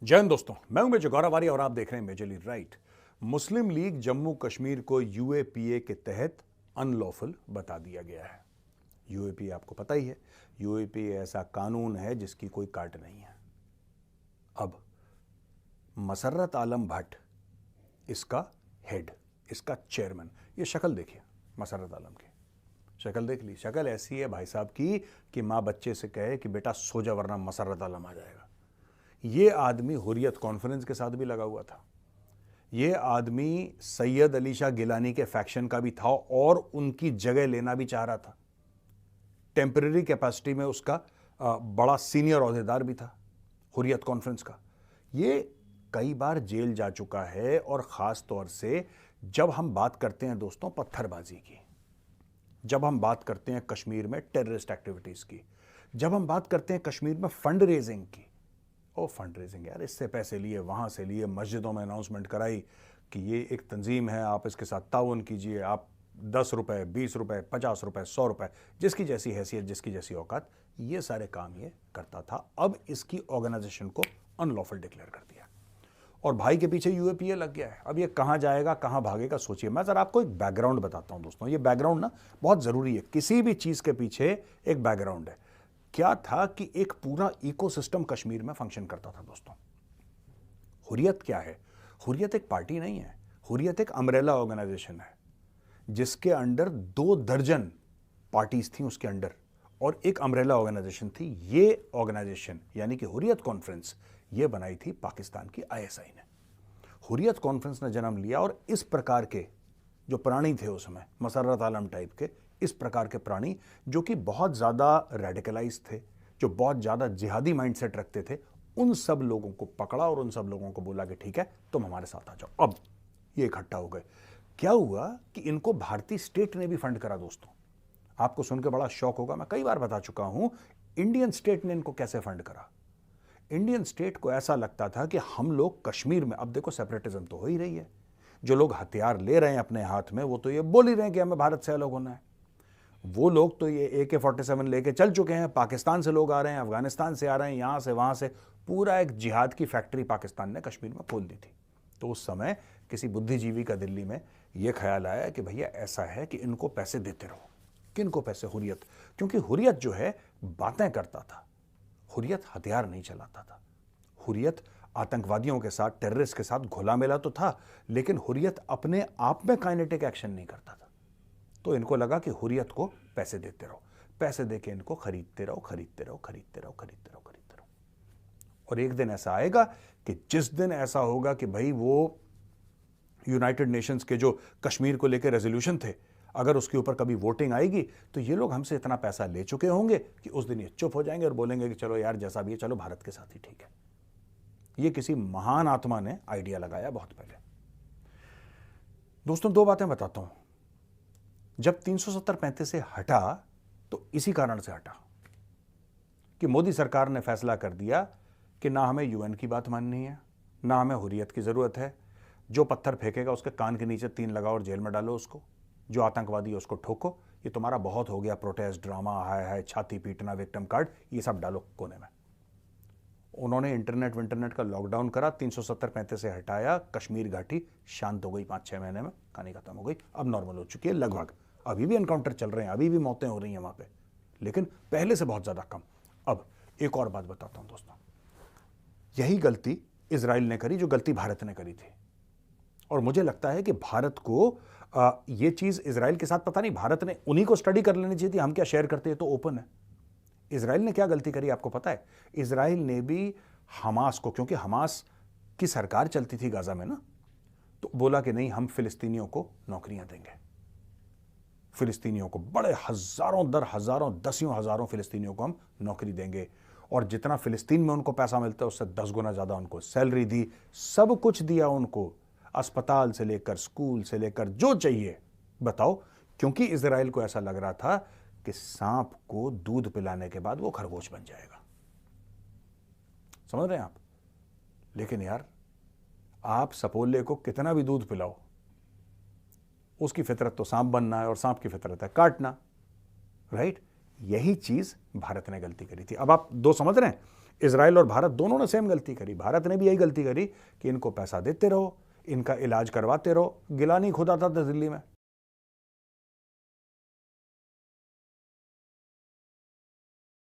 जय हिंद दोस्तों, मैं हूं मेजर गौरवारी और आप देख रहे हैं मेजरली राइट। मुस्लिम लीग जम्मू कश्मीर को यूएपीए के तहत अनलॉफुल बता दिया गया है। यूएपीए आपको पता ही है, यूएपीए ऐसा कानून है जिसकी कोई काट नहीं है। अब मसर्रत आलम भट्ट इसका हेड, इसका चेयरमैन, ये शक्ल देखिए मसर्रत आलम की शक्ल देख ली। शक्ल ऐसी है भाई साहब की कि माँ बच्चे से कहे कि बेटा सो जा वरना मसर्रत आलम आ जाएगा। ये आदमी हुर्रियत कॉन्फ्रेंस के साथ भी लगा हुआ था। ये आदमी सैयद अली शाह गिलानी के फैक्शन का भी था और उनकी जगह लेना भी चाह रहा था। टेम्परेरी कैपेसिटी में उसका बड़ा सीनियर ओहदेदार भी था हुर्रियत कॉन्फ्रेंस का। ये कई बार जेल जा चुका है और ख़ास तौर से जब हम बात करते हैं दोस्तों पत्थरबाजी की, जब हम बात करते हैं कश्मीर में टेररिस्ट एक्टिविटीज़ की, जब हम बात करते हैं कश्मीर में फंड रेजिंग की। ओ फंड रेजिंग यार, इससे पैसे लिए, वहाँ से लिए, मस्जिदों में अनाउंसमेंट कराई कि ये एक तंजीम है, आप इसके साथ ताउन कीजिए, आप 10 रुपये, 20 रुपये, 50 रुपये, 100 रुपये, जिसकी जैसी हैसियत, जिसकी जैसी औकात, ये सारे काम ये करता था। अब इसकी ऑर्गेनाइजेशन को अनलॉफुल डिक्लेयर कर दिया और भाई के पीछे यूएपीए लग गया है। अब ये कहाँ जाएगा, कहाँ भागेगा, सोचिए। मैं जरा आपको एक बैकग्राउंड बताता हूँ दोस्तों। ये बैकग्राउंड ना बहुत ज़रूरी है, किसी भी चीज़ के पीछे एक बैकग्राउंड है। क्या था कि एक पूरा इकोसिस्टम कश्मीर में फंक्शन करता था दोस्तों। हुर्रियत क्या है? हुर्रियत एक पार्टी नहीं है, हुर्रियत एक अम्ब्रेला ऑर्गेनाइजेशन है जिसके अंडर 2 दर्जन पार्टीज थी उसके अंडर और एक अम्ब्रेला ऑर्गेनाइजेशन थी। ये ऑर्गेनाइजेशन यानी कि हुर्रियत कॉन्फ्रेंस ये बनाई थी पाकिस्तान की आईएसआई ने। हुर्रियत कॉन्फ्रेंस ने जन्म लिया और इस प्रकार के जो प्राणी थे उस समय मसर्रत आलम टाइप के, इस प्रकार के प्राणी जो कि बहुत ज़्यादा रेडिकलाइज थे, जो बहुत ज़्यादा जिहादी माइंडसेट रखते थे, उन सब लोगों को पकड़ा और उन सब लोगों को बोला कि ठीक है तुम हमारे साथ आ जाओ। अब ये इकट्ठा हो गए। क्या हुआ कि इनको भारतीय स्टेट ने भी फंड करा दोस्तों। आपको सुन के बड़ा शौक होगा, मैं कई बार बता चुका हूं इंडियन स्टेट ने इनको कैसे फंड करा। इंडियन स्टेट को ऐसा लगता था कि हम लोग कश्मीर में, अब देखो सेपरेटिज्म तो हो ही रही है, जो लोग हथियार ले रहे हैं अपने हाथ में वो तो ये बोल ही रहे हैं कि हमें भारत से अलग होना है। वो लोग तो ये AK-47 लेके चल चुके हैं, पाकिस्तान से लोग आ रहे हैं, अफगानिस्तान से आ रहे हैं, यहाँ से वहाँ से, पूरा एक जिहाद की फैक्ट्री पाकिस्तान ने कश्मीर में खोल दी थी। तो उस समय किसी बुद्धिजीवी का दिल्ली में ये ख्याल आया कि भैया ऐसा है कि इनको पैसे देते रहो। किनको पैसे? हुर्रियत। क्योंकि हुर्रियत जो है बातें करता था, हुर्रियत हथियार नहीं चलाता था। हुर्रियत आतंकवादियों के साथ, टेररिस्ट के साथ घुला मिला तो था, लेकिन हुर्रियत अपने आप में काइनेटिक एक्शन नहीं करता था। तो इनको लगा कि हुर्रियत को पैसे देते रहो, पैसे देके इनको खरीदते रहो, खरीदते रहो, खरीदते रहो, खरीदते रहो, खरीदते रहो। और एक दिन ऐसा आएगा कि जिस दिन ऐसा होगा कि भाई वो यूनाइटेड नेशंस के जो कश्मीर को लेकर रेजोल्यूशन थे, अगर उसके ऊपर कभी वोटिंग आएगी तो ये लोग हमसे इतना पैसा ले चुके होंगे कि उस दिन ये चुप हो जाएंगे और बोलेंगे कि चलो यार जैसा भी है, चलो भारत के साथ ही ठीक है। ये किसी महान आत्मा ने आइडिया लगाया बहुत पहले। दोस्तों 2 बातें बताता हूं। जब 370-35 से हटा तो इसी कारण से हटा कि मोदी सरकार ने फैसला कर दिया कि ना हमें यूएन की बात माननी है, ना हमें हुर्रियत की ज़रूरत है। जो पत्थर फेंकेगा उसके कान के नीचे 3 लगाओ और जेल में डालो उसको। जो आतंकवादी है उसको ठोको। ये तुम्हारा बहुत हो गया, प्रोटेस्ट ड्रामा, हाय हाय, छाती पीटना, विक्टिम कार्ड, ये सब डालो कोने में। उन्होंने इंटरनेट का लॉकडाउन करा, 370-35 से हटाया, कश्मीर घाटी शांत हो गई 5-6 महीने में, कहानी खत्म हो गई। अब नॉर्मल हो चुकी है लगभग। अभी भी एनकाउंटर चल रहे हैं, अभी भी मौतें हो रही हैं वहां पे, लेकिन पहले से बहुत ज्यादा कम। अब एक और बात बताता हूं दोस्तों, यही गलती इजराइल ने करी जो गलती भारत ने करी थी। और मुझे लगता है कि भारत को ये चीज इजराइल के साथ, पता नहीं, भारत ने उन्हीं को स्टडी कर लेनी चाहिए थी। हम क्या शेयर करते हैं तो ओपन है। इजराइल ने क्या गलती करी आपको पता है? इजराइल ने भी हमास को, क्योंकि हमास की सरकार चलती थी गाजा में ना, तो बोला कि नहीं हम फिलिस्तीनियों को नौकरियां देंगे। फिलिस्तीनियों को बड़े हजारों दर हजारों, दसियों हजारों फिलिस्तीनियों को हम नौकरी देंगे और जितना फिलिस्तीन में उनको पैसा मिलता है उससे 10 गुना ज्यादा उनको सैलरी दी, सब कुछ दिया उनको, अस्पताल से लेकर स्कूल से लेकर जो चाहिए। बताओ, क्योंकि इजराइल को ऐसा लग रहा था कि सांप को दूध पिलाने के बाद वो खरगोश बन जाएगा। समझ रहे हैं आप? लेकिन यार आप सपोले को कितना भी दूध पिलाओ, उसकी फितरत तो सांप बनना है और सांप की फितरत है काटना, राइट? यही चीज भारत ने गलती करी थी। अब आप दो समझ रहे हैं, इजराइल और भारत दोनों ने सेम गलती करी। भारत ने भी यही गलती करी कि इनको पैसा देते रहो, इनका इलाज करवाते रहो। गिलानी खुद आता था दिल्ली में,